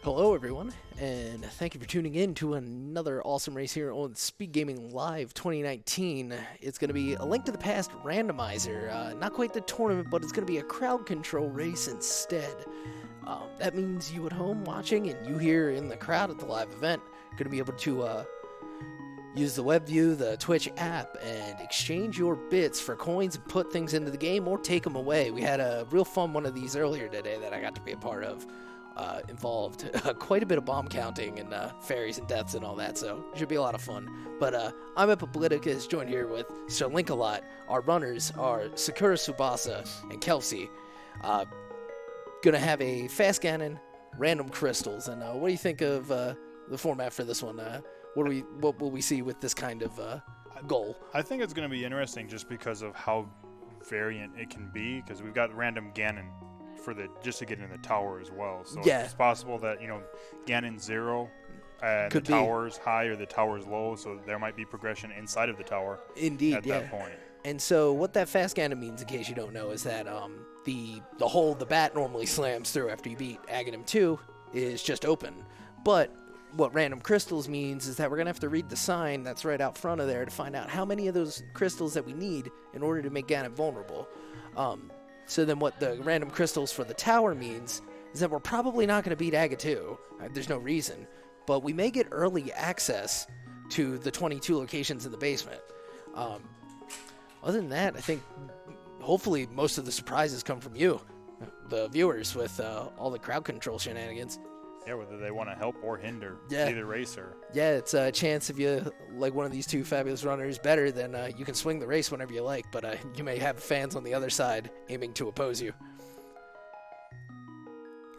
Hello everyone, and thank you for tuning in to another awesome race here on SpeedGaming Live 2019. It's going to be a Link to the Past randomizer, not quite the tournament, but it's going to be a crowd control race instead. That means you at home watching and you here in the crowd at the live event are going to be able to use the web view, the Twitch app, and exchange your bits for coins and put things into the game or take them away. We had a real fun one of these earlier today that I got to be a part of. Involved quite a bit of bomb counting and fairies and deaths and all that, so it should be a lot of fun. But I'm Epipoliticus, joined here with Sir Link-A-Lot. Our runners are SakuraTsubasa and Kelsey. Gonna have a fast Ganon, random crystals, and what do you think of the format for this one? What will we see with this kind of goal? I think it's going to be interesting just because of how variant it can be, because we've got random Ganon for just to get in the tower as well. So yeah, it's possible that, Ganon 0 and the tower's high or the tower's low, so there might be progression inside of the tower. Indeed, at that point. And so what that fast Ganon means, in case you don't know, is that the hole the bat normally slams through after you beat Aghanim 2 is just open. But what random crystals means is that we're going to have to read the sign that's right out front of there to find out how many of those crystals that we need in order to make Ganon vulnerable. So then what the random crystals for the tower means is that we're probably not going to beat Aga 2. There's no reason. But we may get early access to the 22 locations in the basement. Other than that, I think hopefully most of the surprises come from you, the viewers, with all the crowd control shenanigans. Yeah, whether they want to help or hinder either racer. Yeah, it's a chance if you like one of these two fabulous runners better, then you can swing the race whenever you like, but you may have fans on the other side aiming to oppose you.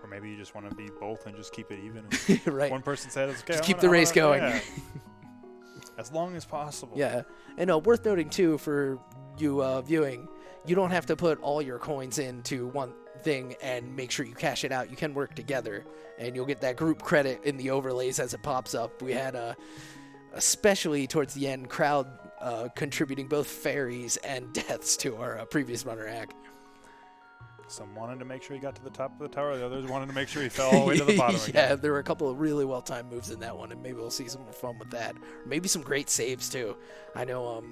Or maybe you just want to be both and just keep it even. Right. One person said, okay, just keep the race going. Yeah. As long as possible. Yeah. And worth noting, too, for you viewing, you don't have to put all your coins into one thing and make sure you cash it out. You can work together, and you'll get that group credit in the overlays as it pops up. We had, especially towards the end, crowd contributing both fairies and deaths to our previous runner act. Some wanted to make sure he got to the top of the tower. The others wanted to make sure he fell all the way to the bottom Yeah, again. there were a couple of really well-timed moves in that one, and maybe we'll see some more fun with that. Or maybe some great saves, too. I know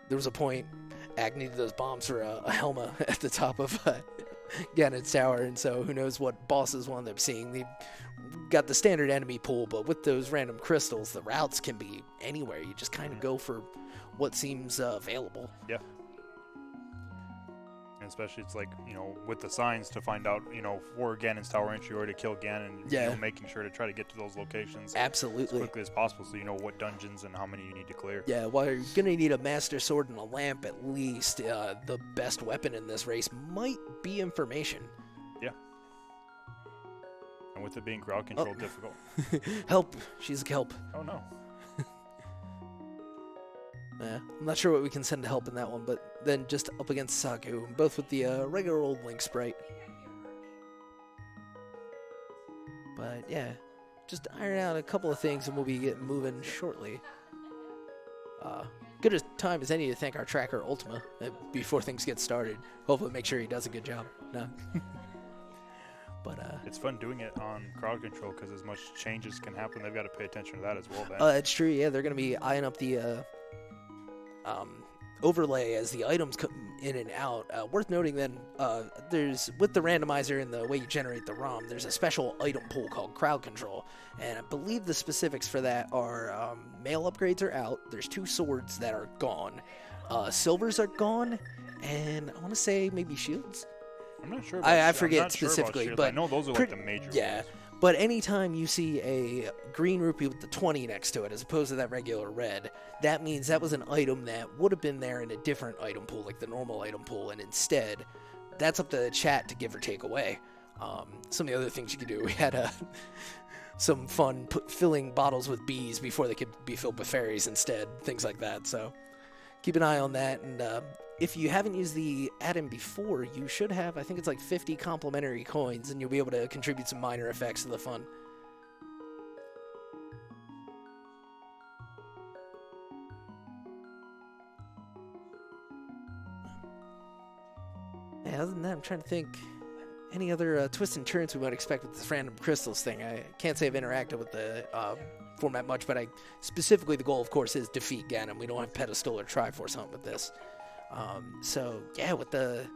there was a point Ag needed those bombs for a Helma at the top of Ganon's tower, and so who knows what bosses will end up seeing. They got the standard enemy pool, but with those random crystals, the routes can be anywhere. You just kind of go for what seems available. Yeah. And especially it's like, with the signs to find out, for Ganon's tower entry or to kill Ganon, making sure to try to get to those locations absolutely as quickly as possible so you know what dungeons and how many you need to clear. Yeah, well, you're going to need a Master Sword and a lamp at least. The best weapon in this race might be information. Yeah. And with it being crowd control difficult. Help. She's a kelp. Oh, no. Yeah, I'm not sure what we can send to help in that one, but then just up against Saku, both with the regular old Link sprite. But yeah, just iron out a couple of things and we'll be getting moving shortly. Good a time as any to thank our tracker Ultima before things get started. Hopefully make sure he does a good job. No. But it's fun doing it on crowd control because as much changes can happen, they've got to pay attention to that as well. It's true, yeah, they're going to be eyeing up the overlay as the items come in and out. Worth noting then, there's, with the randomizer and the way you generate the ROM, there's a special item pool called crowd control, and I believe the specifics for that are male upgrades are out, there's 2 swords that are gone, silvers are gone, and I want to say maybe shields? I'm not sure about I forget specifically, sure but I know those are like the major ones. But anytime you see a green rupee with the 20 next to it as opposed to that regular red, that means that was an item that would have been there in a different item pool, like the normal item pool, and instead, that's up to the chat to give or take away. Some of the other things you could do, we had some fun filling bottles with bees before they could be filled with fairies instead, things like that, so keep an eye on that, and if you haven't used the add-in before, you should have, I think it's like 50 complimentary coins, and you'll be able to contribute some minor effects to the fun. Yeah, other than that, I'm trying to think. any other twists and turns we might expect with this random crystals thing. I can't say I've interacted with the format much, but specifically the goal, of course, is defeat Ganon. We don't have pedestal or Triforce hunt with this. So yeah, with the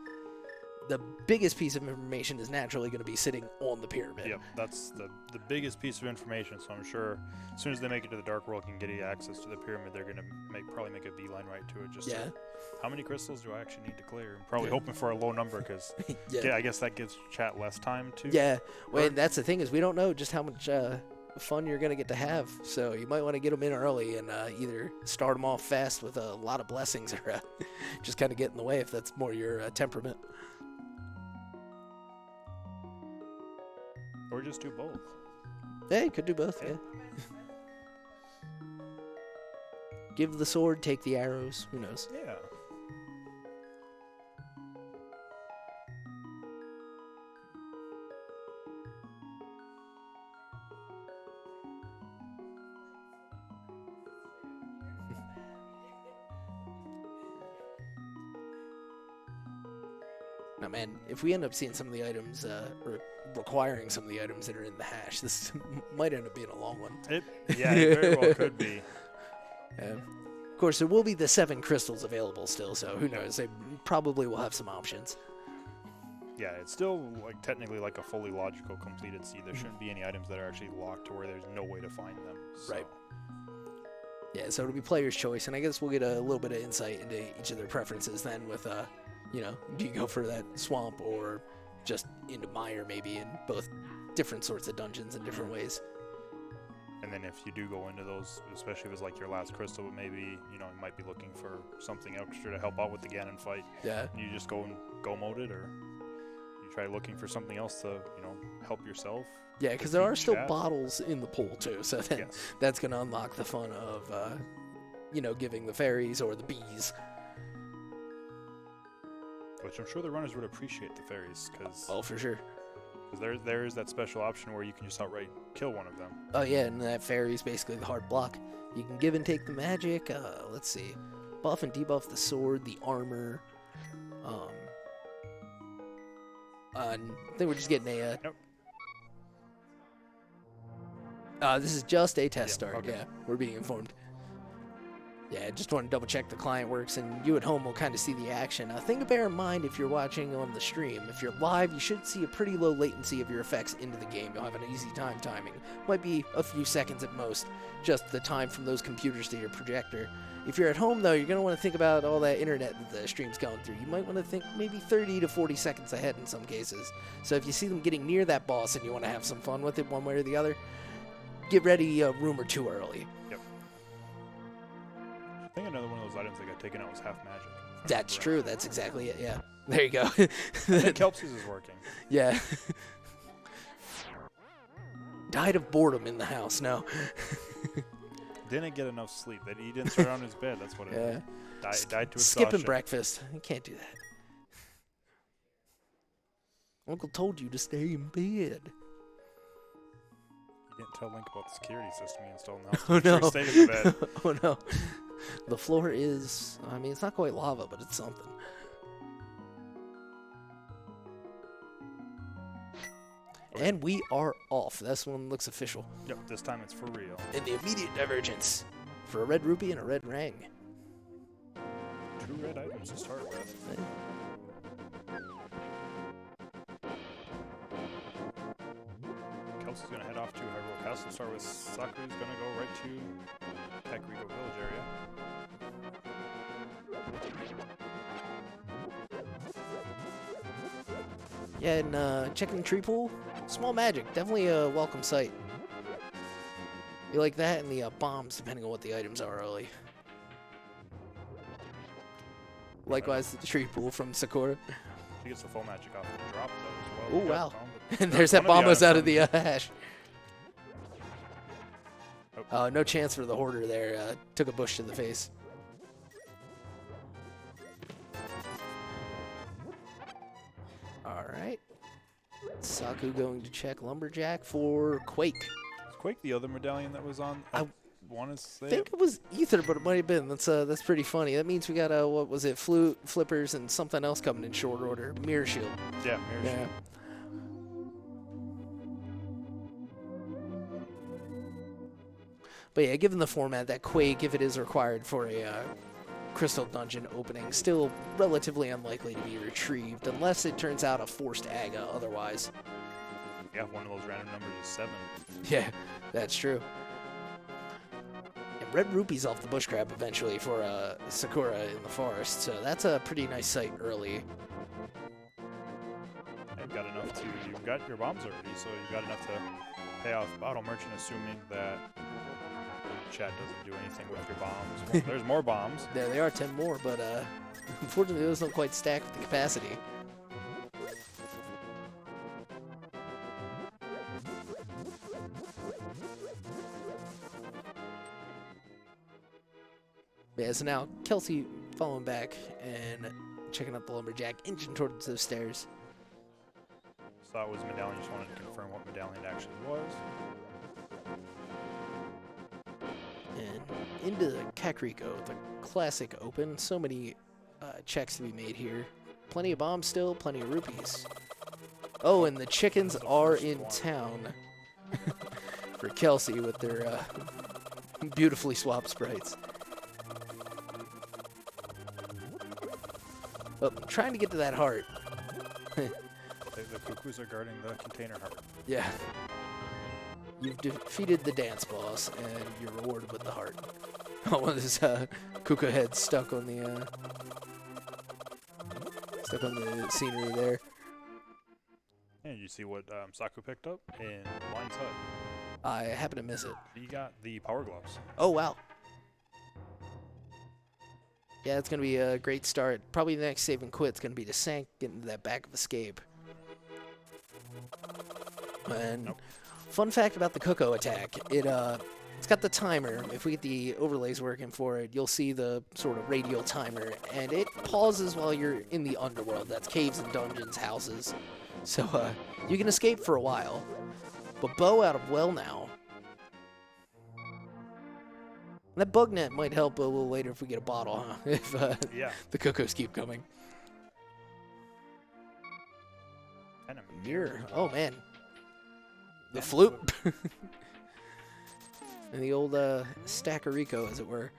biggest piece of information is naturally going to be sitting on the pyramid. Yep, that's the biggest piece of information. So I'm sure as soon as they make it to the Dark World and get access to the pyramid, they're going to probably make a beeline right to it. Just how many crystals do I actually need to clear? I'm probably hoping for a low number because I guess that gives chat less time to. Yeah, well, that's the thing is we don't know just how much fun you're going to get to have. So you might want to get them in early and either start them off fast with a lot of blessings or just kind of get in the way if that's more your temperament. Or just do both. Yeah, you could do both, yeah. Give the sword, take the arrows. Who knows? Yeah. Now, man, if we end up seeing some of the items, or requiring some of the items that are in the hash, this might end up being a long one. It very well could be. Of course, there will be the 7 crystals available still, so who knows? They probably will have some options. Yeah, it's still technically like a fully logical completed seed. There shouldn't be any items that are actually locked to where there's no way to find them. So. Right. Yeah, so it'll be player's choice, and I guess we'll get a little bit of insight into each of their preferences then with, do you go for that swamp or just into mire maybe, in both different sorts of dungeons in different ways. And then if you do go into those, especially if it's like your last crystal, maybe, you might be looking for something extra to help out with the Ganon fight. Yeah. You just go and go mode it, or you try looking for something else to, help yourself. Yeah, because there are still bottles in the pool too, so that's going to unlock the fun of, giving the fairies or the bees. Which I'm sure the runners would appreciate the fairies, because... Oh, for sure. Because there is that special option where you can just outright kill one of them. Oh, yeah, and that fairy is basically the hard block. You can give and take the magic. Let's see. Buff and debuff the sword, the armor. I think we're just getting a... Nope. This is just a test start. Okay. Yeah, we're being informed. Yeah, just want to double check the client works, and you at home will kind of see the action. Thing to bear in mind if you're watching on the stream, if you're live, you should see a pretty low latency of your effects into the game. You'll have an easy time timing. Might be a few seconds at most, just the time from those computers to your projector. If you're at home, though, you're going to want to think about all that internet that the stream's going through. You might want to think maybe 30 to 40 seconds ahead in some cases. So if you see them getting near that boss and you want to have some fun with it one way or the other, get ready a room or two early. Yep. I think another one of those items that got taken out was half magic. That's true. That's exactly it. Yeah. There you go. I think Kelsey's is working. Yeah. Died of boredom in the house. No. Didn't get enough sleep. He didn't start on his bed. That's what it is. Died to exhaustion. Skipping breakfast. You can't do that. Uncle told you to stay in bed. You didn't tell Link about the security system he installed in the house. Oh, no. Sure stayed in the bed. Oh, no. The floor is, it's not quite lava, but it's something. Okay. And we are off. This one looks official. Yep, this time it's for real. In the immediate divergence for a red rupee and a red rang. 2 red items to start with. Kelsey's going to head off to Hyrule Castle. Start with Sakura's going to go right to Kakariko Village area. Yeah, and checking the tree pool. Small magic. Definitely a welcome sight. You like that and the bombs, depending on what the items are early. Likewise, the tree pool from Sakura. She gets the full magic off the drop, though, as well. Oh, wow. And there's that bomb was out of the hash. Oh, no chance for the hoarder there. Took a bush to the face. All right. Saku going to check Lumberjack for Quake. Is Quake the other medallion that was on? I want to say. I think it was Ether, but it might have been. That's pretty funny. That means we got what was it? Flute, flippers, and something else coming in short order. Mirror Shield. Yeah, Mirror Shield. But yeah, given the format, that Quake, if it is required for a crystal dungeon opening, still relatively unlikely to be retrieved, unless it turns out a forced aga otherwise. Yeah, one of those random numbers is 7. Yeah, that's true. And red rupees off the bush crab eventually for Sakura in the forest, so that's a pretty nice sight early. You've got enough to, you've got your bombs already, so you've got enough to pay off Bottle Merchant, assuming that chat doesn't do anything with your bombs. Well, there's more bombs. There they are, 10 more, but unfortunately those don't quite stack with the capacity. Yeah, so now Kelsey following back and checking out the lumberjack, inching towards those stairs. Thought it was medallion, just wanted to confirm what medallion actually was. And into the Kakariko, the classic open. So many checks to be made here. Plenty of bombs still, plenty of rupees. Oh, and the chickens are in town for Kelsey with their beautifully swapped sprites. Oh, trying to get to that heart. The cuckoos are guarding the container heart. Yeah. You've defeated the dance boss, and you're rewarded with the heart. Oh, one of those cuckoo heads stuck on the scenery there. And you see what Saku picked up in Lion's Hut. I happen to miss it. He got the power gloves. Oh, wow. Yeah, it's going to be a great start. Probably the next save and quit's going to be to Sank, get into that back of escape. And Nope. Fun fact about the Cuckoo attack, it's got the timer. If we get the overlays working for it, you'll see the sort of radial timer, and it pauses while you're in the underworld. That's caves and dungeons, houses. So you can escape for a while. But Bo out of well now. That bug net might help a little later if we get a bottle, huh? If Yeah. the cuckoos keep coming. And a Mirror. Oh, man. The And flute. And the old Stackerico, as it were.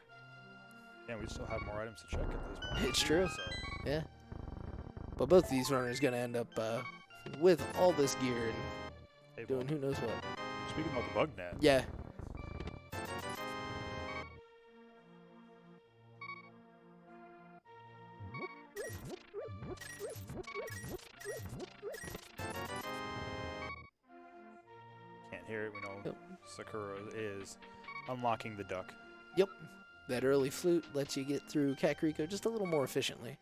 Yeah, we still have more items to check at this point. It's true. So. Yeah. But both of these runners going to end up with all this gear and Hey, doing who knows what. speaking about the bug net, Yeah. can't hear it. We know Yep. Sakura is unlocking the duck. Yep. That early flute lets you get through Kakariko just a little more efficiently.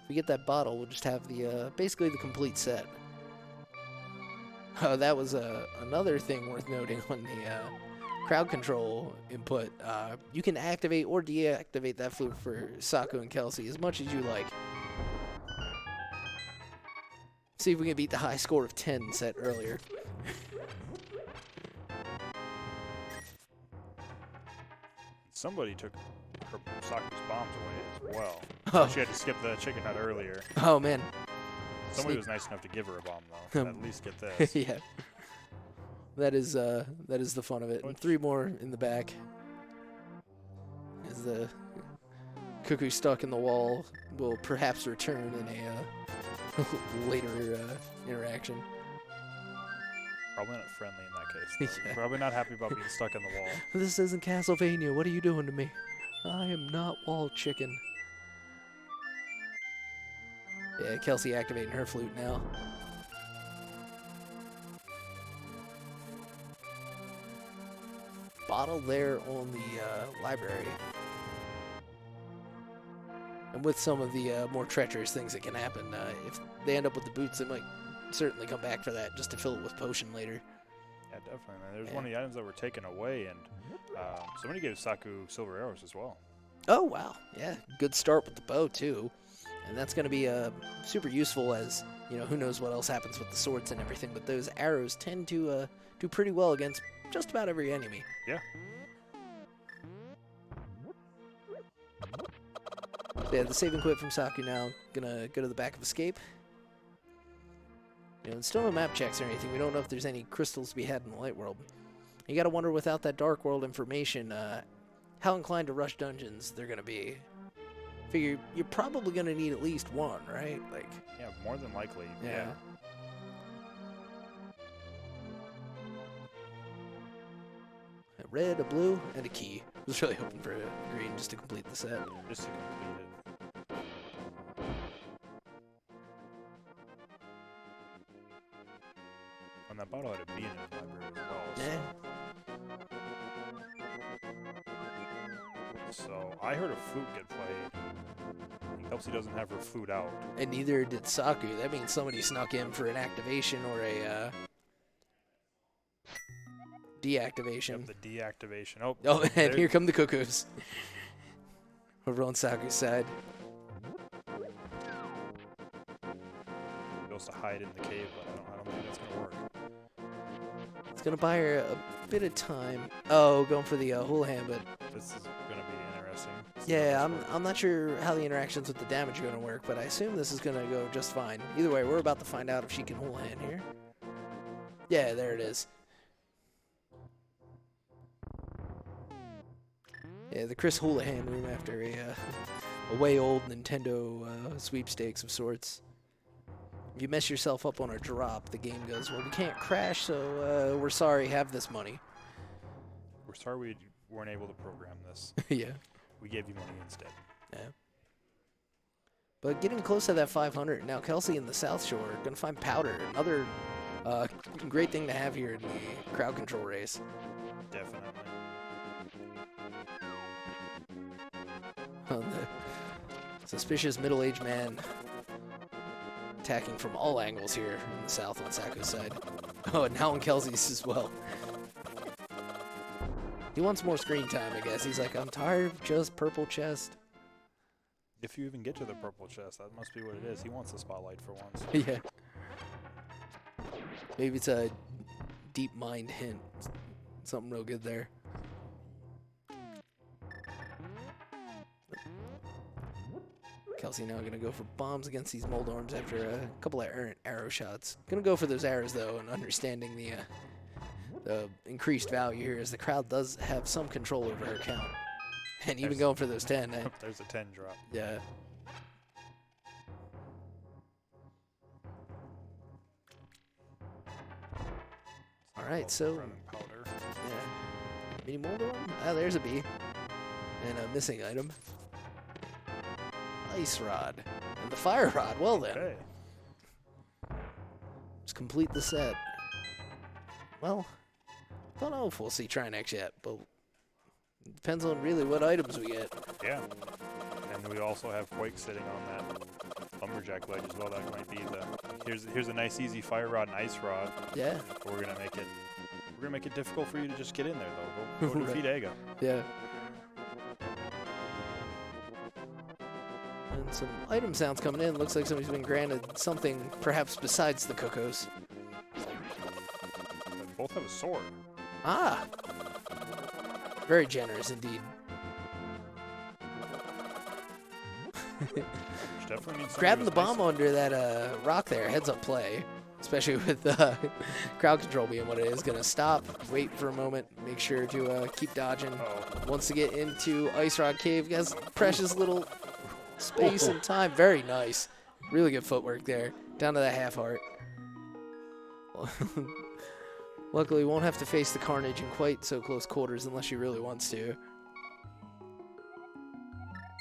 If we get that bottle, we'll just have the basically the complete set. Oh, that was another thing worth noting on the crowd control input. You can activate or deactivate that flute for Saku and Kelsey as much as you like. See if we can beat the high score of 10 set earlier. Somebody took her Saku's bombs away as well. Oh. She had to skip the chicken hut earlier. Oh, man. Somebody was nice enough to give her a bomb though. To at least get this. Yeah. That is the fun of it. And 3 more in the back. As the cuckoo stuck in the wall will perhaps return in a later interaction. Probably not friendly in that case. Yeah. Probably not happy about being stuck in the wall. This isn't Castlevania. What are you doing to me? I am not wall chicken. Yeah, Kelsey activating her flute now. Bottle there on the library. And with some of the more treacherous things that can happen, if they end up with the boots, they might certainly come back for that just to fill it with potion later. Yeah, definitely. Man. There's one of the items that were taken away, and somebody gave Saku silver arrows as well. Oh, wow. Yeah, good start with the bow, too. And that's going to be super useful as, you know, who knows what else happens with the swords and everything, but those arrows tend to do pretty well against just about every enemy. Yeah. Yeah, the save and quit from Saku now. Gonna go to the back of escape. You know, and still no map checks or anything. We don't know if there's any crystals to be had in the light world. You gotta wonder, without that Dark World information, how inclined to rush dungeons they're gonna be. Figure you're probably gonna need at least one, right? Like. Yeah, more than likely. Yeah. A red, a blue, and a key. I was really hoping for a green just to complete the set. Just to complete it. And that bottle had a bee in the library as well. Yeah. So I heard a flute get played. Kelsey doesn't have her flute out. And neither did Saku. That means somebody snuck in for an activation or a deactivation. Yep, the deactivation. Oh, and here come the cuckoos. Over on Saku's side. Goes to hide in the cave, but I don't think that's gonna work. It's gonna buy her a bit of time. Oh, going for the Houlihan, but This is gonna be interesting. yeah, I'm not sure how the interactions with the damage are gonna work, but I assume this is gonna go just fine. Either way, we're about to find out if she can Houlihan here. Yeah, there it is. Yeah, the Chris Houlihan room after a way old Nintendo sweepstakes of sorts. If you mess yourself up on a drop, the game goes, well, we can't crash, so we're sorry, have this money. We're sorry we weren't able to program this. Yeah. We gave you money instead. Yeah. But getting close to that 500, now Kelsey in the South Shore are going to find Powder. Another great thing to have here in the crowd control race. Definitely. The suspicious middle-aged man attacking from all angles here in the South on Saku's side. Oh, and now on Kelsey's as well. He wants more screen time, I guess. He's like, I'm tired of just purple chest. If you even get to the purple chest, that must be what it is. He wants the spotlight for once. Yeah. Maybe it's a deep mind hint. Something real good there. Kelsey now going to go for bombs against these mold arms after a couple of errant arrow shots. Going to go for those arrows, though, and understanding the increased value here, as the crowd does have some control over her count. And even going for those 10. There's a 10 drop. Yeah. All right, so Powder. yeah, mini mold arm. Ah, there's a bee and a missing item. Ice rod and the fire rod. Well then, Okay. let's complete the set. Well, don't know if we'll see Trinex yet, but it depends on really what items we get. Yeah. And we also have Quake sitting on that lumberjack ledge as well. That might be the here's a nice easy fire rod and ice rod. Yeah. We're gonna make it difficult for you to just get in there though. Go defeat Aga. Yeah. And some item sounds coming in. Looks like somebody's been granted something, perhaps besides the Cocos. They both have a sword. Ah! Very generous indeed. Which definitely needs Grabbing the bomb under that rock there, heads up play. Especially with crowd control being what it is. Gonna stop, wait for a moment, make sure to keep dodging. Wants to get into Ice Rock Cave. Has precious little space and time. Very nice. Really good footwork there. Down to that half heart. Luckily, won't have to face the carnage in quite so close quarters unless she really wants to.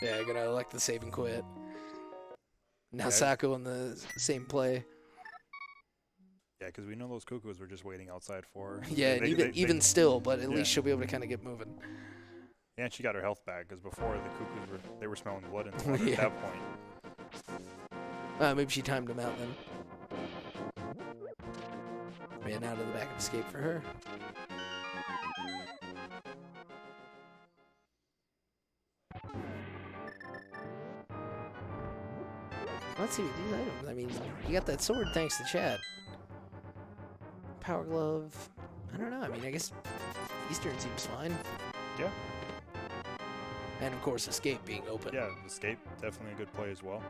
Yeah, gonna elect the save and quit. Now Saku on the same play. Yeah, because we know those cuckoos were just waiting outside for her. Yeah, even still, but at least she'll be able to kind of get moving. Yeah, and she got her health back, because before the cuckoos were smelling blood in the water at that point. Maybe she timed him out then. Ran out of the back of escape for her. Let's see these items. I mean, you got that sword thanks to chat. Power glove. I don't know. I mean, I guess Eastern seems fine. Yeah. And of course, escape being open. Yeah, escape definitely a good play as well.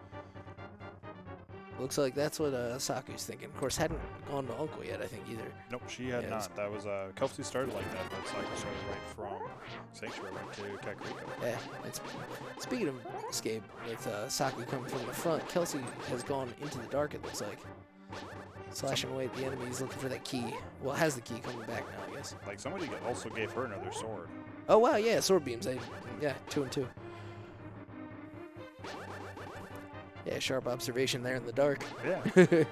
Looks like that's what Saku's thinking. Of course, hadn't gone to Uncle yet, I think, either. Nope, she had not. That was Kelsey started like that, but Saku started right from Sanctuary right to Kakariko. Yeah. Speaking of escape, with Saku coming from the front, Kelsey has gone into the dark, it looks like. Slashing away at the enemies, looking for that key. Well, has the key coming back now, I guess. Like, somebody also gave her another sword. Oh, wow, yeah, sword beams. Yeah, 2 and 2. Yeah, sharp observation there in the dark. Yeah. A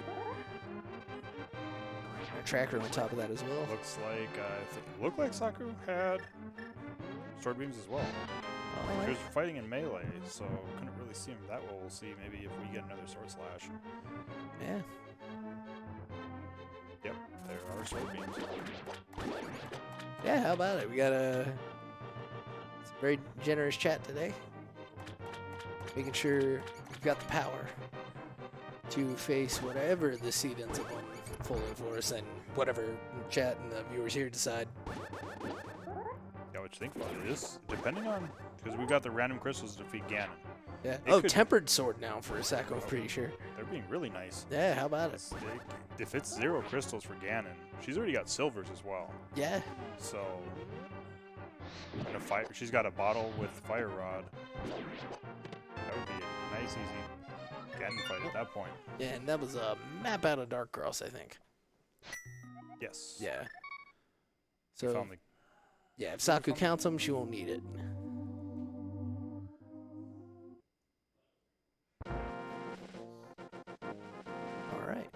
tracker on top of that as well. Looks like, looked like Saku had sword beams as well. She was fighting in melee, so couldn't really see him that well. We'll see maybe if we get another sword slash. Yeah. Yep, there are sword beams. Yeah, how about it? We got a very generous chat today. Making sure we've got the power to face whatever the seed ends up unfolding for us, and whatever chat and the viewers here decide. Yeah, what you think about it is, depending on, because we've got the random crystals to defeat Ganon. Yeah. Oh, tempered sword now for Saku, I'm pretty sure. They're being really nice. Yeah, how about it? If it's 0 crystals for Ganon, she's already got silvers as well. Yeah. So, she's got a bottle with fire rod. That would be a nice, easy Ganon fight at that point. Yeah, and that was a map out of Dark Cross, I think. Yes. Yeah. So, yeah, if Saku counts them, she won't need it. All right.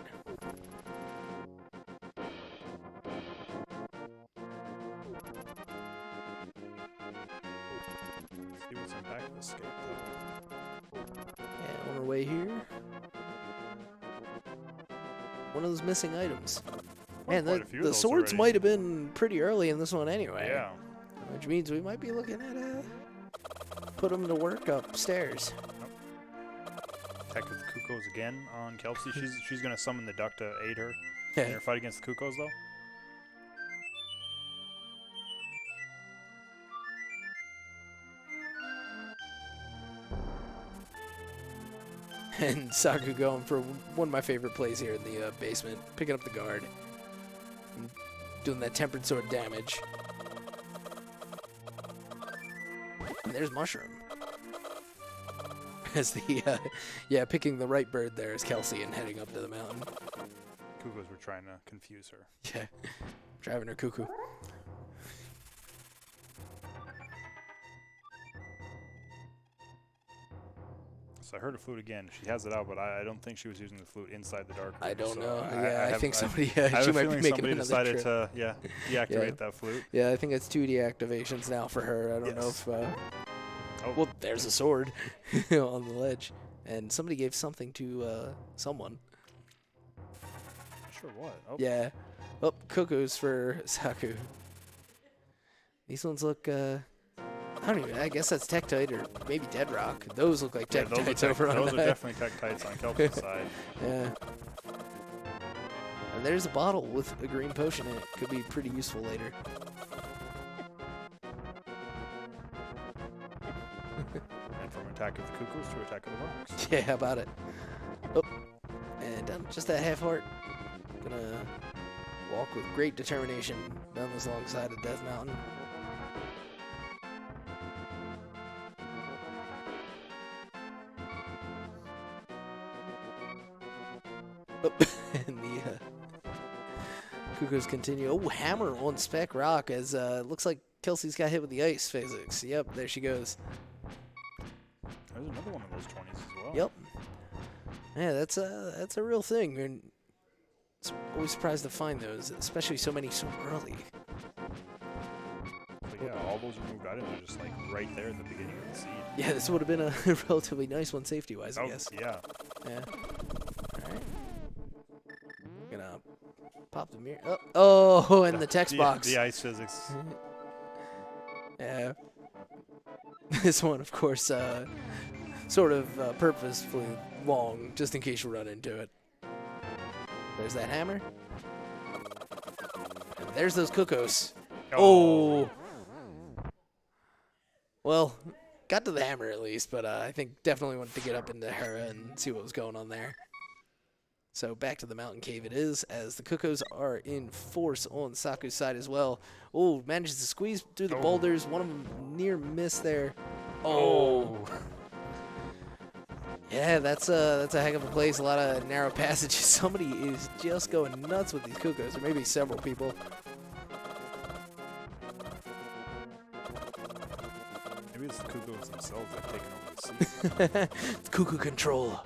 See what's in back of the scope, though. Yeah, on our way here. One of those missing items. Man, the swords might have been pretty early in this one anyway. Yeah. Which means we might be looking at put them to work upstairs. Attack with the Cuckoos again on Kelsey. She's gonna summon the duck to aid her in her fight against the Cuckoos, though. And Saku going for one of my favorite plays here in the basement, picking up the guard, and doing that tempered sword damage. And there's Mushroom. As the, yeah, picking the right bird there is Kelsey and heading up to the mountain. Cuckoos were trying to confuse her. Yeah, driving her cuckoo. So I heard a flute again. She has it out, but I don't think she was using the flute inside the dark room. I don't so know. I think somebody, she might be making somebody another decided trip. to, deactivate that flute. Yeah, I think it's 2 deactivations now for her. I don't know if... Well, there's a sword on the ledge. And somebody gave something to someone. Sure what? Oh. Yeah. Oh, cuckoos for Saku. These ones look... I don't even. I guess that's Tektite or maybe Dead Rock. Those look like Tektites over on that. Those are definitely Tektites on Kelsey's side. Yeah. And there's a bottle with a green potion in it. Could be pretty useful later. And from Attack of the Cuckoos to Attack of the Rocks. Yeah, how about it? Oh, and down just that half heart. Gonna walk with great determination down this long side of Death Mountain. Oh, and the Cuckoos continue. Oh, hammer on Spec Rock as looks like Kelsey's got hit with the ice physics. Yep, there she goes. There's another one of those 20s as well. Yep. Yeah, that's a real thing. And it's always surprised to find those, especially so many so early. But yeah, all those removed items are just like right there at the beginning of the seed. Yeah, this would have been a relatively nice one safety-wise, I guess. Yeah. Yeah. All right. Gonna pop the mirror. Oh, and the text box. The ice physics. Yeah. This one, of course, sort of purposefully long, just in case you run into it. There's that hammer. And there's those Cuckoos. Oh. Well, got to the hammer at least, but I think definitely wanted to get up into Hera and see what was going on there. So back to the mountain cave it is, as the Cuckoos are in force on Saku's side as well. Oh, manages to squeeze through the boulders. One of them near miss there. Oh. Yeah, that's a heck of a place. A lot of narrow passages. Somebody is just going nuts with these Cuckoos, or maybe several people. Maybe it's the Cuckoos themselves that have taken over the sea. It's Cuckoo control.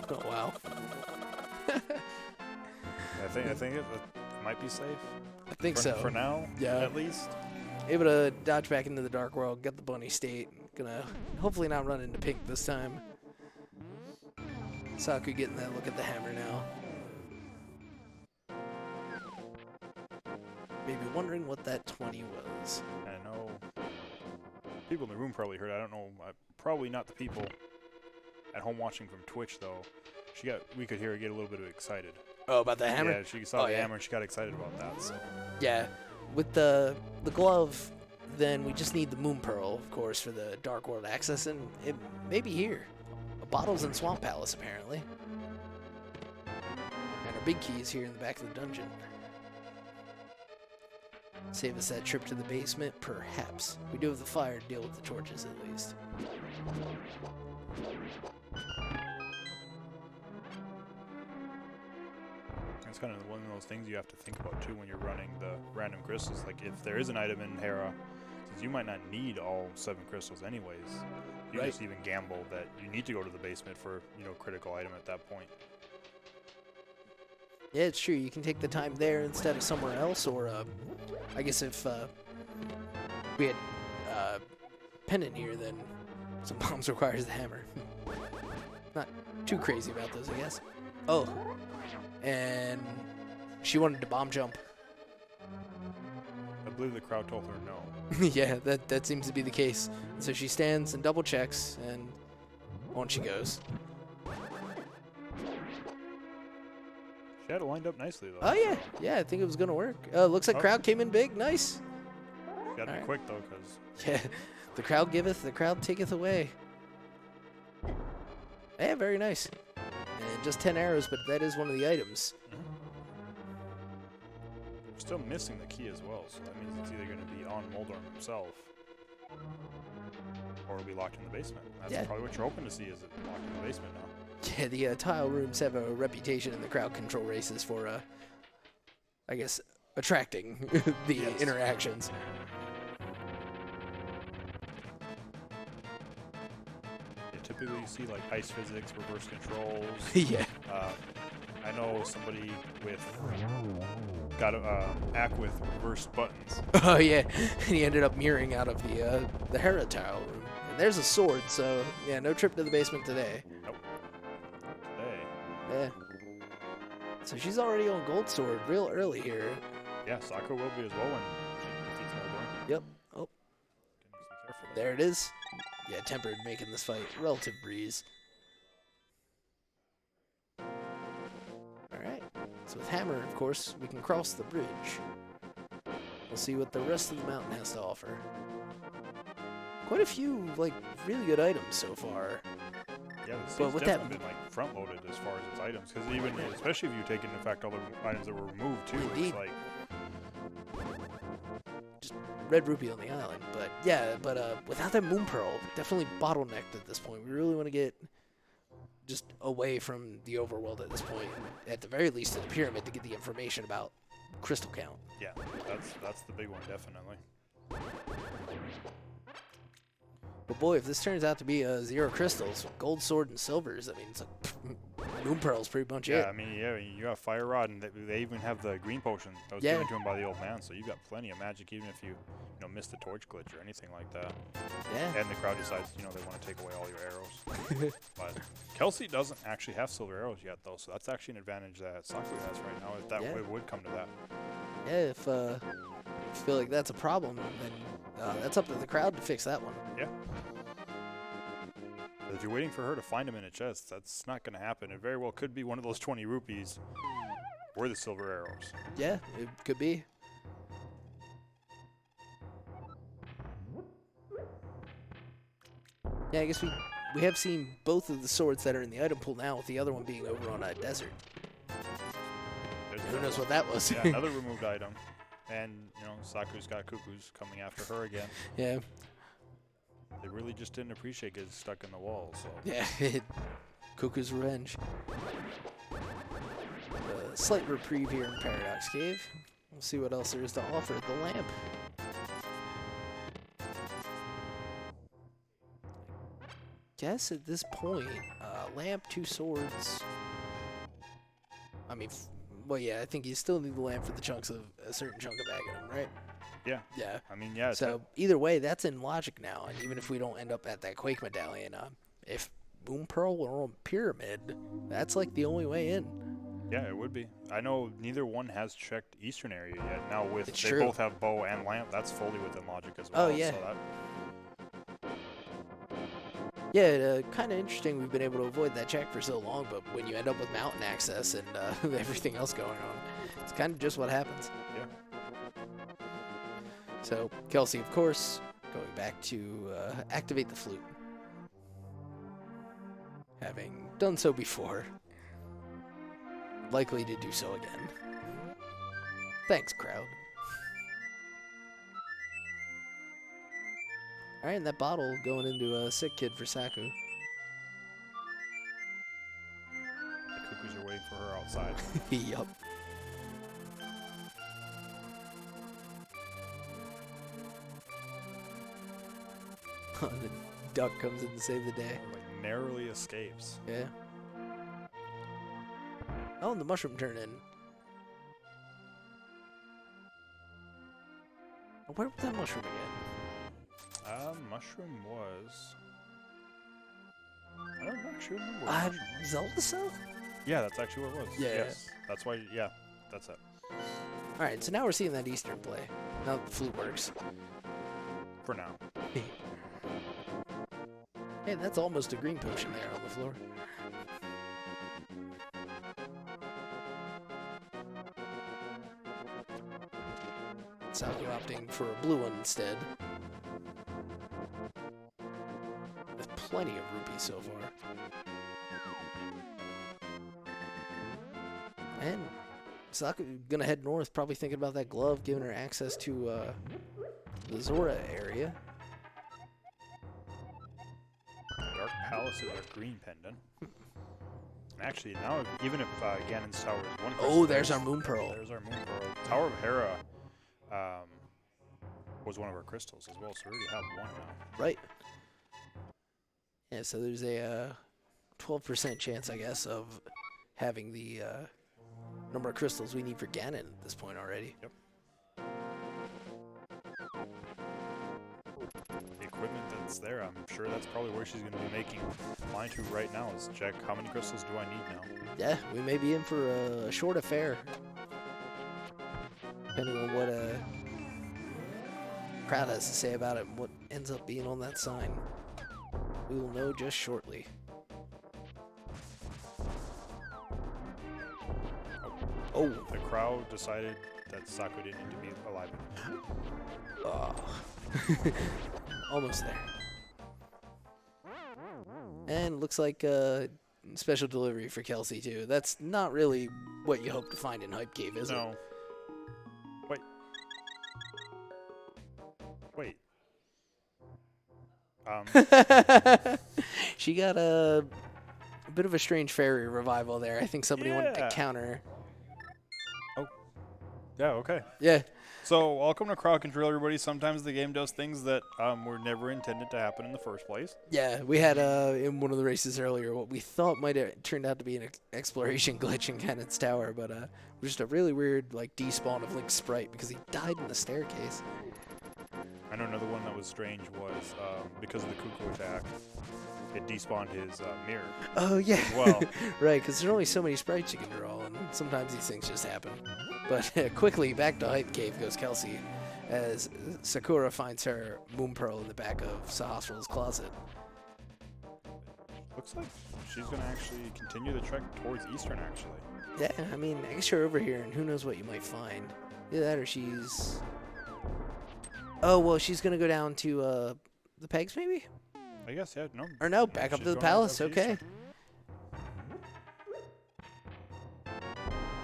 Oh wow. I think it might be safe. I think so. For now, yeah. At least. Able to dodge back into the dark world, get the bunny state. Gonna hopefully not run into pink this time. Saku getting that look at the hammer now. Maybe wondering what that 20 was. I know. People in the room probably heard. I don't know. Probably not the people at home watching from Twitch though. We could hear her get a little bit excited. Oh, about the hammer? Yeah, she saw the hammer and she got excited about that. So. Yeah, with the glove, then we just need the moon pearl, of course, for the dark world access, and it may be here. A bottle's in Swamp Palace, apparently. And our big key is here in the back of the dungeon. Save us that trip to the basement, perhaps. We do have the fire to deal with the torches, at least. It's kind of one of those things you have to think about too when you're running the random crystals. Like if there is an item in Hera, since you might not need all 7 crystals anyways, you just even gamble that you need to go to the basement for, critical item at that point. Yeah, it's true. You can take the time there instead of somewhere else, or I guess if we had pendant here, then some bombs requires the hammer. Not too crazy about those, I guess. Oh. And she wanted to bomb jump. I believe the crowd told her no. Yeah, that seems to be the case. So she stands and double checks, and on she goes. She had it lined up nicely, though. Oh, yeah. Yeah, I think it was going to work. Looks like crowd came in big. Nice. Got to be quick, though, because... Yeah, the crowd giveth, the crowd taketh away. Yeah, very nice. And just 10 arrows, but that is one of the items. We're still missing the key as well, so that means it's either going to be on Moldorm himself, or it'll be locked in the basement. That's probably what you're hoping to see, is it locked in the basement now. Yeah, the tile rooms have a reputation in the crowd control races for, I guess, attracting the interactions. Typically you see like ice physics, reverse controls. Yeah. I know somebody got a act with reverse buttons. Oh yeah, and he ended up mirroring out of the Hera tile room. And there's a sword, so yeah, no trip to the basement today. Nope. Today. Yeah. So she's already on gold sword real early here. Yeah, Sakura will be as well when she defeats Moldorm. Yep. Oh. There it is. Yeah, tempered making this fight relative breeze. Alright, so with hammer, of course, we can cross the bridge. We'll see what the rest of the mountain has to offer. Quite a few, like, really good items so far. Yeah, this has definitely been, like, front-loaded as far as its items. Because even, especially if you take into fact all the items that were removed, too, it's like... Red rupee on the island, but yeah, without that moon pearl, definitely bottlenecked at this point. We really want to get just away from the overworld at this point, at the very least to the pyramid, to get the information about crystal count. Yeah, that's the big one, definitely. But boy, if this turns out to be 0 crystals, gold sword and silvers, I mean, it's like moon pearl's pretty much it. Yeah, I mean, you got fire rod, and they even have the green potion that was given to him by the old man, so you got plenty of magic, even if you miss the torch glitch or anything like that. Yeah. And the crowd decides, they want to take away all your arrows. But Kelsey doesn't actually have silver arrows yet, though, so that's actually an advantage that Sakura has right now, if that way would come to that. Yeah, if you feel like that's a problem, then that's up to the crowd to fix that one. Yeah. But if you're waiting for her to find him in a chest, that's not going to happen. It very well could be one of those 20 rupees or the silver arrows. Yeah, it could be. Yeah, I guess we have seen both of the swords that are in the item pool now, with the other one being over on a desert. Who knows what that was? Yeah, another removed item. And, you know, Saku's got Cuckoo's coming after her again. Yeah. They really just didn't appreciate getting stuck in the wall, so. Yeah, Cuckoo's revenge. A slight reprieve here in Paradox Cave. We'll see what else there is to offer. The lamp. Guess at this point, lamp, 2 swords. I mean, well, yeah, I think you still need the lamp for the chunks of a certain chunk of Ganon, right? Yeah. Yeah. I mean, yeah. So either way, that's in logic now, and even if we don't end up at that Quake medallion, if Moon Pearl were on Pyramid, that's like the only way in. Yeah, it would be. I know neither one has checked Eastern area yet. Now with It's they true. both have bow and lamp, that's fully within logic as well. Oh yeah. So that, yeah, kind of interesting we've been able to avoid that check for so long, but when you end up with mountain access and everything else going on, it's kind of just what happens. yeah. So, Kelsey, of course, going back to activate the flute. Having done so before. Likely to do so again. Thanks, crowd. Alright, and that bottle going into a sick kid for Saku. The Cuckoos are waiting for her outside. Yup. The duck comes in to save the day. Like narrowly escapes. Yeah. Oh, and the mushroom turned in. Where was that mushroom again? Mushroom was. I don't actually remember. What mushroom was. Zelda cell? Yeah, that's actually what it was. Yeah. Yes. That's why. Yeah, that's it. Alright, so now we're seeing that Eastern play. Now that the flute works. For now. Hey, that's almost a green potion there on the floor. Saku opting for a blue one instead. With plenty of rupees so far. And Saku gonna head north, probably thinking about that glove, giving her access to the Zora area. Dark Palace is our green pendant. And actually, now even if Ganon's Tower is one. Oh, there's our Moon Pearl. There's our Moon Pearl. Tower of Hera was one of our crystals as well, so we already have one now. Right. Yeah, so there's a 12% chance, I guess, of having the number of crystals we need for Ganon at this point already. Yep. The equipment that's there, I'm sure that's probably where she's going to be making line to right now, is check how many crystals do I need now. Yeah, we may be in for a short affair. Depending on what crowd has to say about it and what ends up being on that sign. We will know just shortly. Oh. The crowd decided that Saku didn't need to be alive. Oh. Almost there. And looks like special delivery for Kelsey too. That's not really what you hope to find in Hype Cave, is it? No. Wait. She got a bit of a strange fairy revival there. I think somebody wanted to counter. Oh. Yeah, okay. Yeah. So, welcome to Crowd Control, everybody. Sometimes the game does things that were never intended to happen in the first place. Yeah, we had in one of the races earlier what we thought might have turned out to be an exploration glitch in Ganon's Tower, but just a really weird like despawn of Link's sprite because he died in the staircase. I know another one that was strange was because of the Cuckoo attack, it despawned his mirror. Oh, yeah. As well. Right, because there's only so many sprites you can draw, and sometimes these things just happen. But quickly, back to Hype Cave goes Kelsey, as Sakura finds her Moon Pearl in the back of Sahasrar's closet. Looks like she's going to actually continue the trek towards Eastern, actually. Yeah, I mean, I guess you're over here, and who knows what you might find. Either that or she's... Oh, well, she's going to go down to the pegs, maybe? I guess, yeah, no. Or no, back up to the palace. Okay.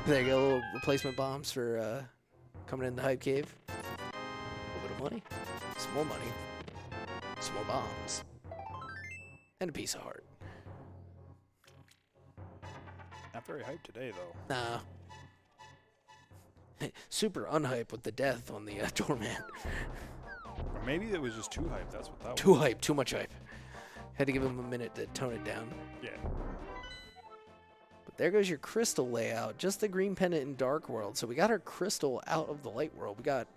There you go, little replacement bombs for coming in the hype cave. A little bit of money. Some more money. Some more bombs. And a piece of heart. Not very hyped today, though. Nah. Super unhype with the death on the doorman. Or maybe it was just too hyped. That's what that was. Too hype, too much hype. Had to give him a minute to tone it down. Yeah. But there goes your crystal layout. Just the green pendant in Dark World. So we got our crystal out of the Light World. We got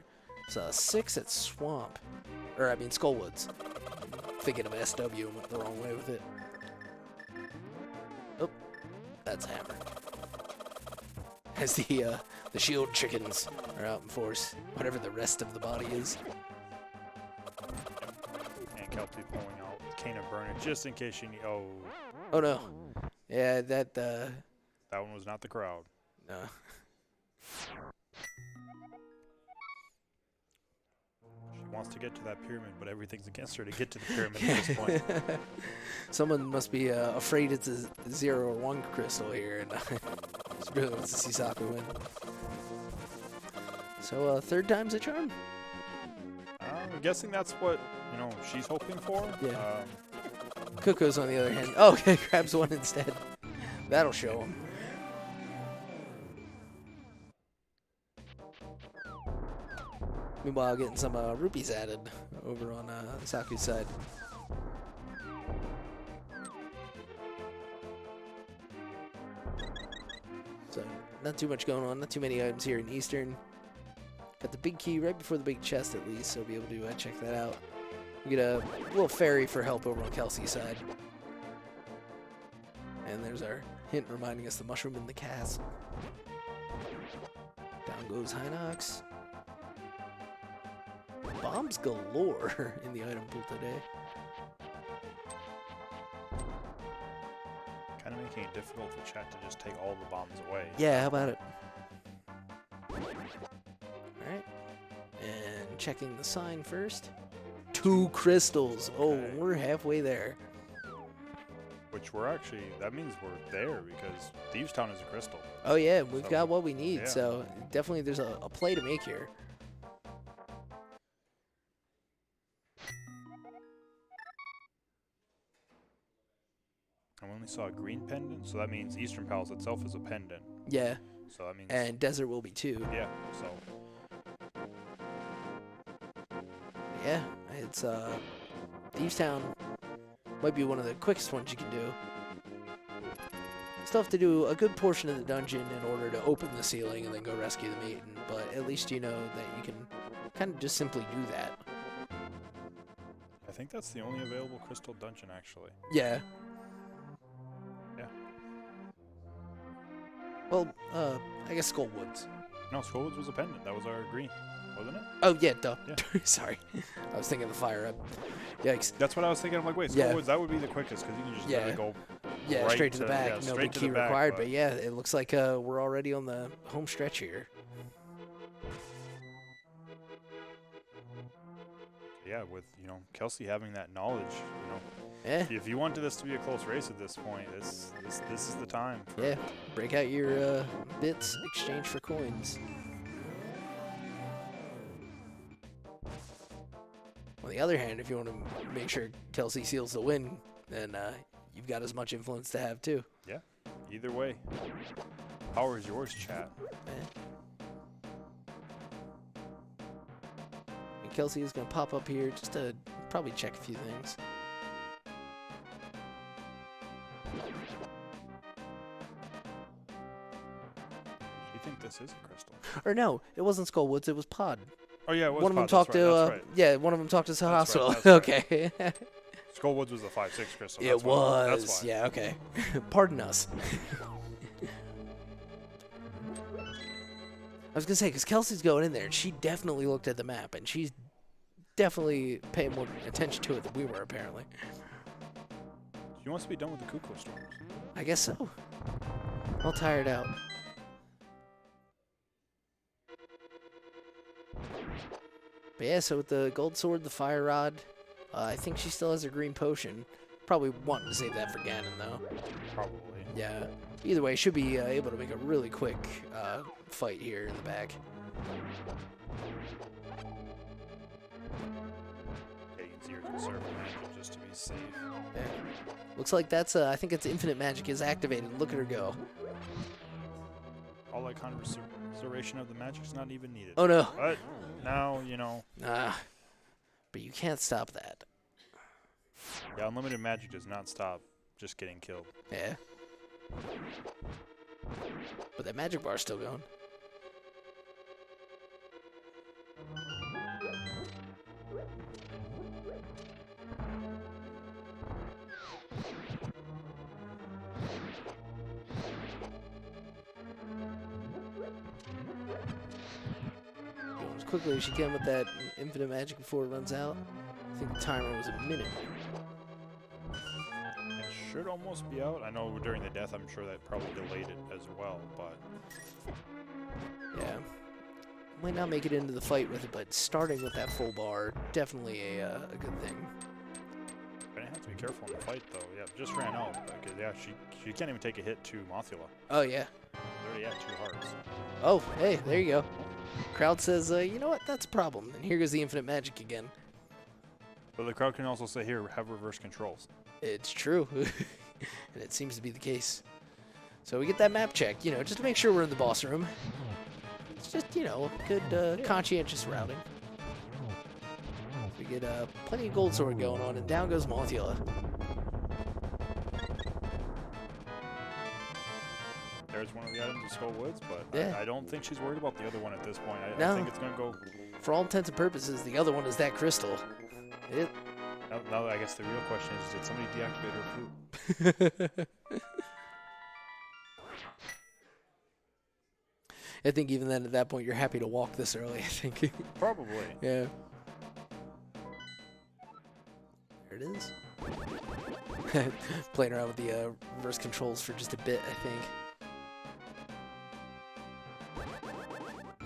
6 at Swamp. Or, I mean, Skullwoods. Thinking of SW and went the wrong way with it. Oh, that's Hammer. As the shield chickens are out in force. Whatever the rest of the body is. And Kelsey pulling out Cane of Burning just in case you need. Oh. Oh no. Yeah, that. That one was not the crowd. No. She wants to get to that pyramid, but everything's against her to get to the pyramid at this point. Someone must be afraid it's a 0 or 1 crystal here, and just really wants to see Saku win. So, third time's a charm? I'm guessing that's what, she's hoping for. Yeah. Cuckoo's on the other hand. Oh, okay, grabs one instead. That'll show him. Meanwhile, getting some rupees added over on Saku's side. So, not too much going on. Not too many items here in Eastern. Got the big key right before the big chest, at least, so we'll be able to check that out. We get a little fairy for help over on Kelsey's side. And there's our hint reminding us the mushroom in the castle. Down goes Hinox. Bombs galore in the item pool today. Kind of making it difficult for chat to just take all the bombs away. Yeah, how about it? Alright. And checking the sign first. 2 crystals. Oh, Okay. we're halfway there. Which that means we're there because Thieves Town is a crystal. Oh yeah, we've got what we need. Yeah. So definitely there's a play to make here. I only saw a green pendant, so that means Eastern Palace itself is a pendant. Yeah. So that means. And Desert will be too. Yeah, so. Yeah, it's Thieves Town might be one of the quickest ones you can do. Still have to do a good portion of the dungeon in order to open the ceiling and then go rescue the maiden, but at least you know that you can kind of just simply do that. I think that's the only available crystal dungeon, actually. Yeah. Yeah. Well, I guess Skullwoods. No, Skullwoods was a pendant. That was our green, wasn't it? Oh, yeah, duh. Yeah. Sorry. I was thinking of the fire up. Yikes. That's what I was thinking. I'm like, wait, Yeah. Skullwoods, that would be the quickest because you can just Yeah. go Yeah, right straight to the back. yeah, No straight big to key the back, required, but yeah, it looks like we're already on the home stretch here. Yeah, with, Kelsey having that knowledge, Yeah. if you wanted this to be a close race at this point, this is the time. Yeah, break out your bits, exchange for coins. On the other hand, if you want to make sure Kelsey seals the win, then you've got as much influence to have too. Yeah, either way. Power is yours, chat. And Kelsey is going to pop up here just to probably check a few things. You think this is a crystal? Or no, it wasn't Skullwoods, it was Pod. Oh yeah, it was One of them Pod, talked that's to, right, that's right. yeah, one of them talked to the That's right, hospital. that's right. Okay. Skullwoods was the 5-6 crystal. It That's why. was, That's why. yeah, okay. Pardon us. I was going to say, because Kelsey's going in there, and she definitely looked at the map, and she's definitely paying more attention to it than we were, apparently. She wants to be done with the Cuckoo Storms. I guess so. All tired out. But yeah, so with the gold sword, the fire rod, I think she still has her green potion. Probably wanting to save that for Ganon, though. Probably. Yeah. Either way, should be able to make a really quick fight here in the back. Yeah, you can see her conserving magic just to be safe. Yeah. Looks like that's, I think it's infinite magic is activated. Look at her go. All that conservation of the magic's not even needed. Oh, no. But now, you know. But you can't stop that. Yeah, unlimited magic does not stop just getting killed. Yeah. But that magic bar's still going. Going as quickly as she can with that infinite magic before it runs out. I think the timer was a minute. It should almost be out. I know during the death, I'm sure that probably delayed it as well, but... Yeah. Might not make it into the fight with it, but starting with that full bar, definitely a good thing. Gonna have to be careful in the fight, though. Yeah, just ran out. Because, yeah, she can't even take a hit to Mothula. Oh, yeah. They already had 2 hearts. Oh, hey, there you go. Crowd says, you know what, that's a problem. And here goes the infinite magic again. But the crowd can also say, here, have reverse controls. It's true. And it seems to be the case. So we get that map check, you know, just to make sure we're in the boss room. It's just, you know, good conscientious routing. We get plenty of gold sword going on, and down goes Mothula. There's one of the items in Skull Woods, but yeah. I don't think she's worried about the other one at this point. No. I think it's going to go... For all intents and purposes, the other one is that crystal. Now, I guess the real question is, did somebody deactivate her flute? I think even then, at that point, you're happy to walk this early, I think. Probably. Yeah. There it is. Playing around with the reverse controls for just a bit, I think.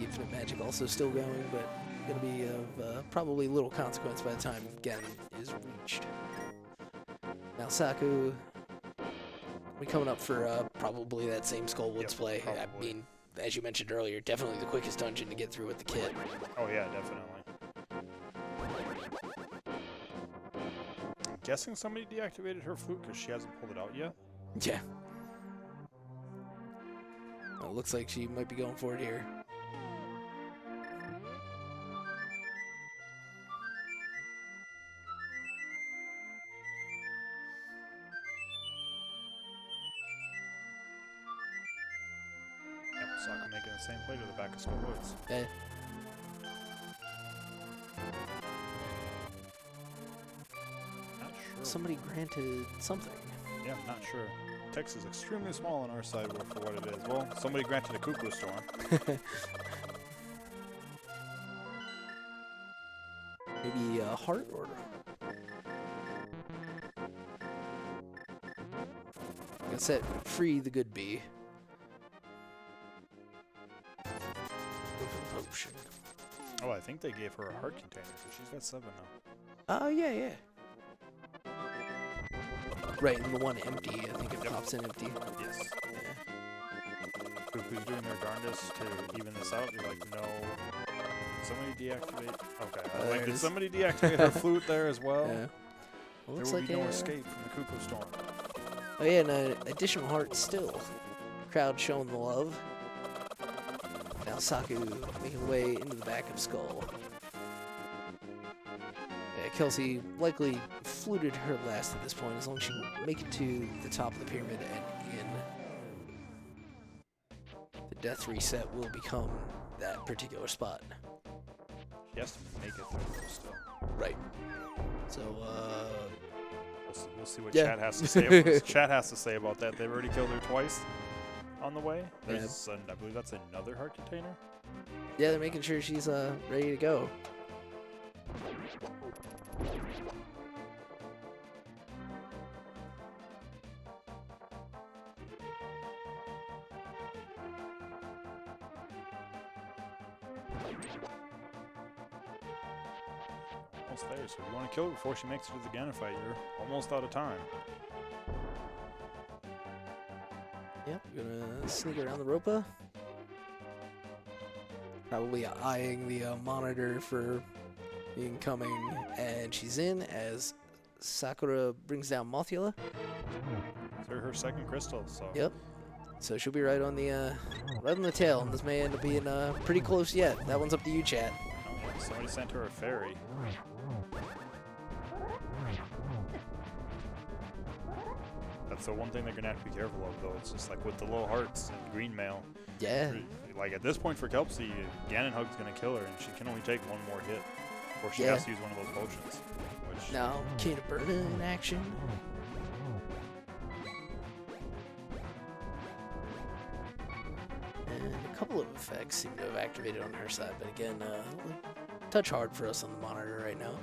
Infinite magic also still going, but going to be of probably little consequence by the time Ganon is reached. Now Saku, we coming up for probably that same Skull Woods play. Probably. I mean, as you mentioned earlier, definitely the quickest dungeon to get through with the kit. Oh yeah, definitely. I'm guessing somebody deactivated her flute because she hasn't pulled it out yet. Yeah. Well, it looks like she might be going for it here. Saku making the same play to the back of Skull Woods. Yeah. Not sure. Somebody granted something. Yeah, I'm not sure. Text is extremely small on our side for what it is. Well, somebody granted a cuckoo storm. Maybe a heart order. Like I said, free the good bee. Potion. Oh, I think they gave her a heart container, so she's got 7 now. Oh, yeah, yeah. Right, and the one empty, I think it pops in empty. Yes. Yeah. Who's doing their darndest to even this out? You're like, no. Did somebody deactivate? Okay. Like, did somebody deactivate her flute there as well? Yeah. Well, There will be no escape from the cuckoo storm. Oh, yeah, and an additional heart still. Crowd showing the love. Now Saku making her way into the back of Skull. Yeah, Kelsey likely fluted her last at this point, as long as she can make it to the top of the pyramid and in. The death reset will become that particular spot. She has to make it through still. Right. So, We'll see what Yeah. Chat has to say. Chat has to say about that. They've already killed her twice on the way. There's, I believe that's another heart container. yeah, they're making sure she's ready to go. almost there. So if you want to kill her before she makes it to the Ganon fight, you're almost out of time. Yep, gonna sneak around the Ropa. Probably eyeing the monitor for incoming, and she's in as Sakura brings down Mothula. They're her second crystal, so. Yep. So she'll be right on the tail, and this may end up being pretty close yet. That one's up to you, chat. Oh, yeah, somebody sent her a fairy. That's the one thing they're gonna have to be careful of, though. It's just like with the low hearts and green mail. Yeah. Like at this point for Kelsey, Ganon Hug's gonna kill her, and she can only take one more hit, or she has to use one of those potions. Which now, Kate of Berna in action. And a couple of effects seem to have activated on her side, but again, touch hard for us on the monitor right now.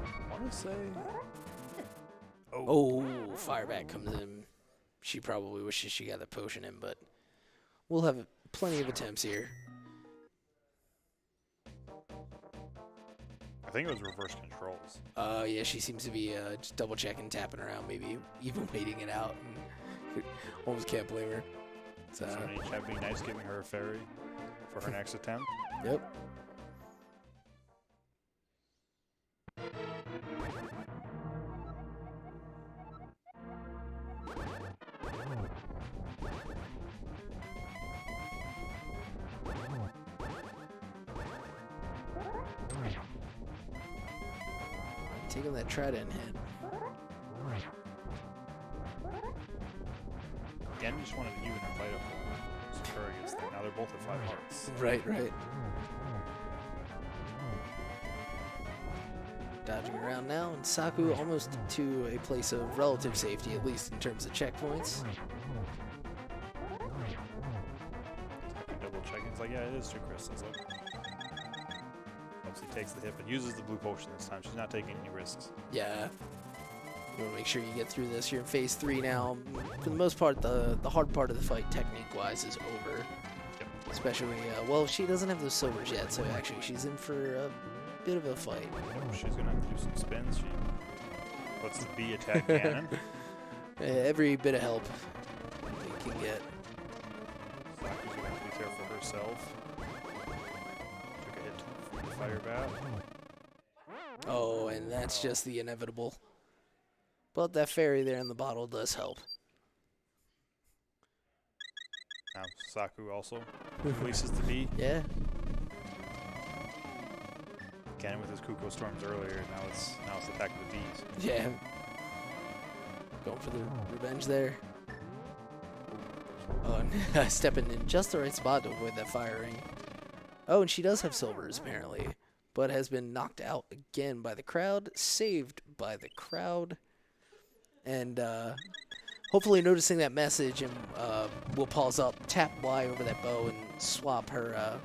I want to say. Oh, Fireback comes in. She probably wishes she got the potion in, but we'll have plenty of attempts here. I think it was reverse controls. Yeah, she seems to be just double checking, tapping around, maybe even waiting it out. And almost can't blame her. So that'd be nice giving her a fairy for her next attempt. Yep. Taking that trident hit. Again, just wanted to even a fight up for Sakura's thing. Now they're both at 5 hearts. Right, right. Dodging around now, and Saku almost to a place of relative safety, at least in terms of checkpoints. Double checking. It's like, yeah, it is 2 crystals. Look. He takes the hit, but uses the blue potion this time. She's not taking any risks. Yeah. You want to make sure you get through this. You're in phase 3 now. For the most part, the hard part of the fight, technique-wise, is over. Yep. Especially, well, she doesn't have those silvers yet, so actually she's in for a bit of a fight. Yep, she's going to have to do some spins. She puts the B attack Ganon. Every bit of help we can get. Saku's going to have to be careful herself. Fire bat. Oh, and that's just the inevitable. But that fairy there in the bottle does help. Now Saku also releases the B. Yeah. Ganon with his Kuko Storms earlier. Now it's attack with the Bs. Yeah. Going for the revenge there. Oh, and stepping in just the right spot to avoid that firing. Oh, and she does have silvers, apparently, but has been knocked out again by the crowd, saved by the crowd, and hopefully noticing that message, and will pause up, tap Y over that bow, and swap her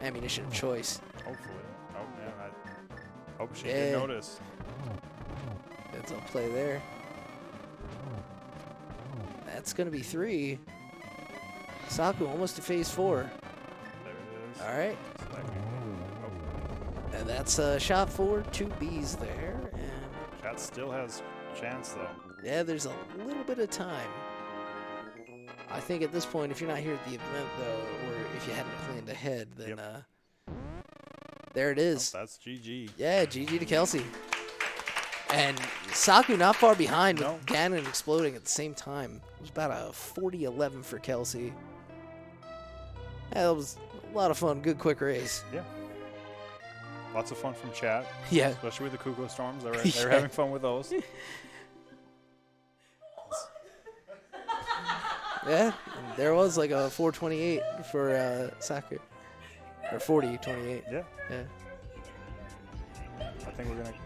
ammunition of choice. Hopefully. Oh, man, I hope she did notice. That's all play there. That's going to be 3. Saku almost to phase 4. All right. And that's a shot for 2 Bs there. And Chat still has a chance, though. yeah, there's a little bit of time. I think at this point, if you're not here at the event, though, or if you hadn't planned ahead, then there it is. Oh, that's GG. Yeah, GG to Kelsey. And Saku not far behind with Ganon exploding at the same time. It was about a 40-11 for Kelsey. Yeah, that was a lot of fun. Good quick race. Yeah. Lots of fun from chat. Yeah. Especially with the Kuko Storms. They're having fun with those. Yeah. And there was like a 428 for Saku. Or 40-28. Yeah. Yeah. I think we're going to...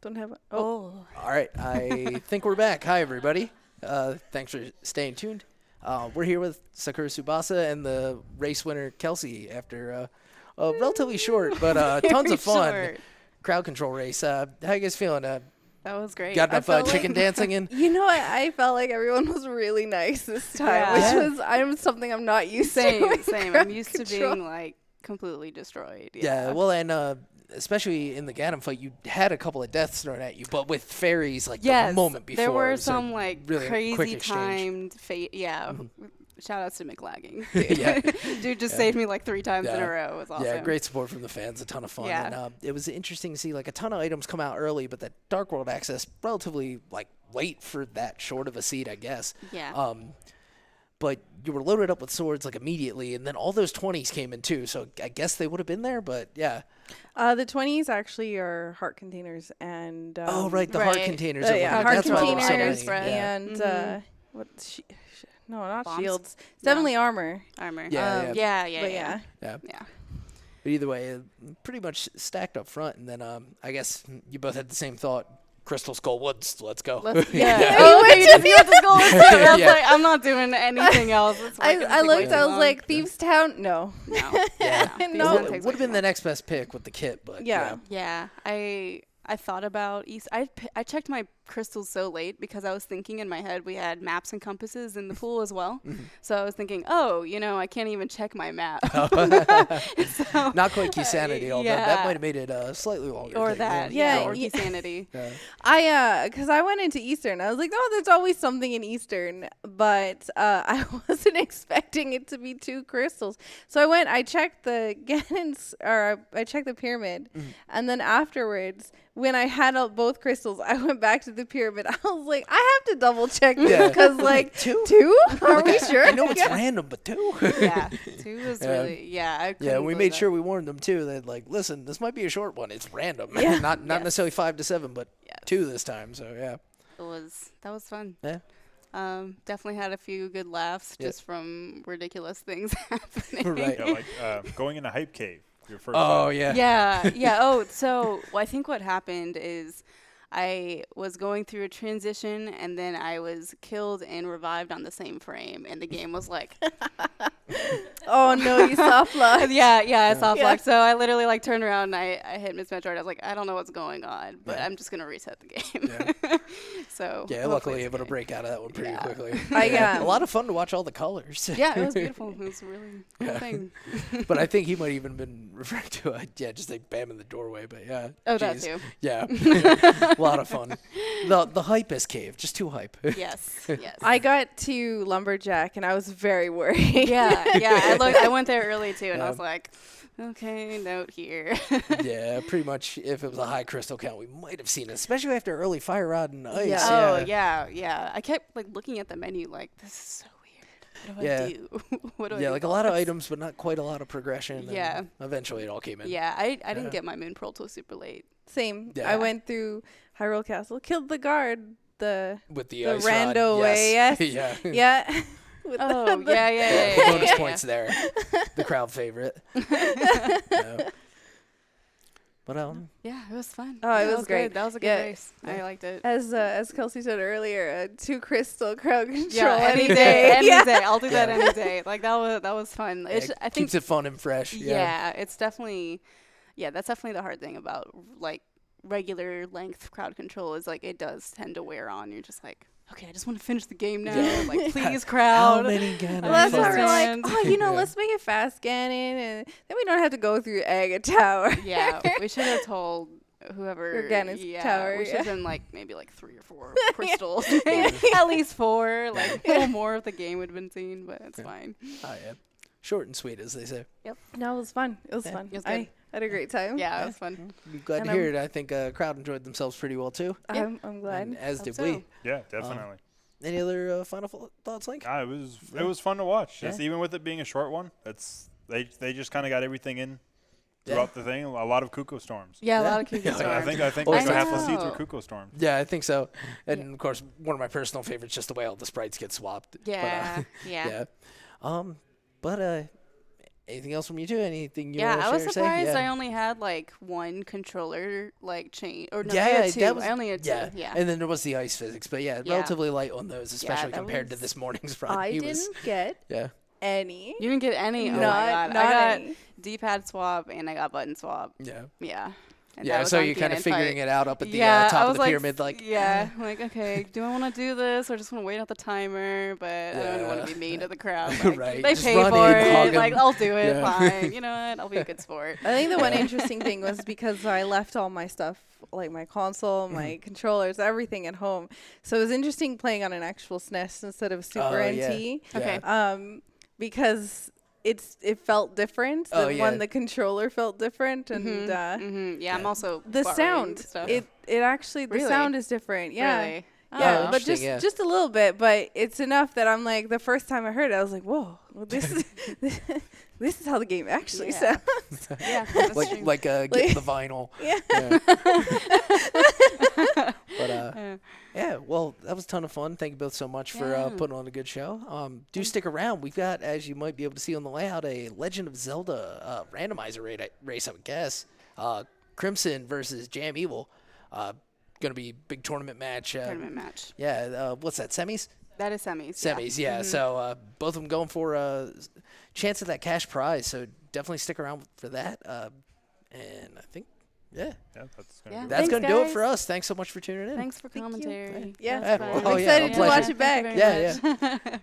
Don't have. All right, I think we're back. Hi, everybody. Thanks for staying tuned. We're here with SakuraTsubasa and the race winner Kelsey after a relatively short but tons of fun crowd control race. How you guys feeling? That was great. Got enough chicken dancing in? You know, I felt like everyone was really nice this time, which was something I'm not used to. Same. I'm used to being like completely destroyed. Yeah. Well, and especially in the Ganon fight, you had a couple of deaths thrown at you, but with fairies, like the moment before. There were some like really crazy timed fate. Yeah. Shout outs to McLagging. Yeah. Dude just saved me like 3 times in a row. It was awesome. Yeah, great support from the fans. A ton of fun. Yeah. And it was interesting to see like a ton of items come out early, but that Dark World access relatively like late for that short of a seed, I guess. Yeah. But you were loaded up with swords like immediately, and then all those 20s came in too. So I guess they would have been there, but yeah. The 20s actually are heart containers and. The heart containers. Heart containers and what's no, not bombs? shields. It's definitely armor. Yeah. But either way, pretty much stacked up front, and then I guess you both had the same thought. Crystal Skull Woods, let's go. Oh, you just see what the goal is. I was like, I'm not doing anything else. I looked, I was like, Thieves Town? No. Yeah. No. It would have been the next best pick with the kit, but yeah. I thought about East. I checked my crystals so late because I was thinking in my head we had maps and compasses in the pool as well. So I was thinking, I can't even check my map. So, not quite key sanity, although that might have made it slightly longer. Or that, or key sanity. Because I went into Eastern. I was like, there's always something in Eastern, but I wasn't expecting it to be 2 crystals. So I checked the Ganon's, or I checked the pyramid, and then afterwards, when I had both crystals, I went back to the pyramid. I was like, I have to double check this because, like, 2? Are we sure? I know it's random, but 2? Yeah, 2 is really, we made sure we warned them, too, that, like, listen, this might be a short one. It's random. Not necessarily 5 to 7, but 2 this time, so, yeah. That was fun. Yeah. Definitely had a few good laughs just from ridiculous things happening. Right. Yeah, like going in a hype cave. Your first Yeah. Oh, so I think what happened is I was going through a transition and then I was killed and revived on the same frame, and the game was like, oh no, you soft locked. I soft locked. So I literally like turned around and I hit Miss Metroid. I was like, I don't know what's going on, but I'm just gonna reset the game. So luckily able to break out of that one pretty quickly. A lot of fun to watch all the colors. Yeah, it was beautiful. It was a really cool thing. But I think he might even been referring to just like bam in the doorway. But yeah. Oh, that too. Yeah. A lot of fun. The hypest cave, just too hype. Yes. I got to Lumberjack and I was very worried. Yeah. I went there early too, and I was like, okay, note here. Yeah, pretty much. If it was a high crystal count, we might have seen it, especially after early Fire Rod and Ice. Yeah. Oh yeah. I kept like looking at the menu, like, this is so weird. What do I do? What do I do? Like a lot of items, but not quite a lot of progression. Yeah. And eventually, it all came in. Yeah, I didn't get my moon pearl till super late. Same. Yeah. I went through Hyrule Castle, killed the guard, with the ice rando rod. way. Yes. Yeah. Yeah. Bonus points there. The crowd favorite. But yeah, it was fun. Oh, it was great. Good. That was a good race. I liked it. As Kelsey said earlier, 2 crystal crowd control any day. Any day. I'll do that any day. Like that was fun. I think keeps it fun and fresh. Yeah, it's definitely. Yeah, that's definitely the hard thing about like regular length crowd control is like it does tend to wear on. You're just like, okay, I just want to finish the game now. Yeah. Like, please, crowd. How many Ganon? Well, that's why we're like, let's make it fast Ganon, and then we don't have to go through Aga Tower. Yeah, we should have told whoever Ganon's tower. We should have been like maybe like 3 or 4 crystals, at least 4. Like a little more of the game would have been seen, but it's fine. Oh yeah, short and sweet, as they say. Yep. No, it was fun. It was fun. It was good. I had a great time. Yeah, it was fun. I'm glad to hear it. I think crowd enjoyed themselves pretty well too. I'm glad. And as did we. Yeah, definitely. Any other final thoughts, Link? It was fun to watch. Just even with it being a short one, they just kind of got everything in throughout the thing. A lot of Kuko storms. Yeah, a lot of Kuko storms. I think we're gonna have to see through Kuko storms. Yeah, I think so. And of course, one of my personal favorites, just the way all the sprites get swapped. Yeah, But Anything else from you two? Anything you Yeah, want to I was share or say? surprised Yeah. I only had like one controller like chain. Or no, Yeah, I had two. that was- I only had two. Yeah. Yeah. And then there was the ice physics, but yeah, Yeah. relatively light on those, especially that compared to was- this morning's run. I He didn't was, get yeah. any. You didn't get any. Oh my Not god! I got any. D-pad swap and I got button swap. Yeah. Yeah. And Yeah, that was so on you're kind of Ganon figuring fight. it out up at the Yeah, I top of was the pyramid, like yeah, like okay, do I want to do this or just want to wait out the timer? But I don't want to be mean to the crowd. Like, Right, They just pay run for in, hug it. Like 'em. I'll do it. Yeah. Fine. You know what? I'll be a good sport. I think the one interesting thing was because I left all my stuff, like my console, my controllers, everything at home. So it was interesting playing on an actual SNES instead of Super Oh, yeah. NT. Okay. Because it felt different Oh, than yeah. when the controller felt different, and Yeah, I'm also the borrowing sound. stuff. It actually the Really? sound is different. Yeah. Really? Yeah, Oh. but Interesting, just a little bit, but it's enough that I'm like, the first time I heard it, I was like, whoa, well, this is this is how the game actually Yeah. sounds. Yeah, that's true. like getting the vinyl. Yeah. But yeah, well, that was a ton of fun. Thank you both so much for putting on a good show. Do stick around. We've got, as you might be able to see on the layout, a Legend of Zelda randomizer race, I would guess. Crimson versus Jam Evil. Going to be big tournament match. Tournament match. Yeah, what's that, semis? That is semis. Semis, yeah. So both of them going for a chance at that cash prize. So definitely stick around for that. And I think, yeah, Yeah, that's gonna Yeah. do it. that's Thanks, going to do it guys. for us. Thanks so much for tuning in. Thanks for Thank you. commentary. Yeah. That was Yeah, fun. well, I'm yeah, excited a to watch pleasure. it back. Thank you very Yeah, much.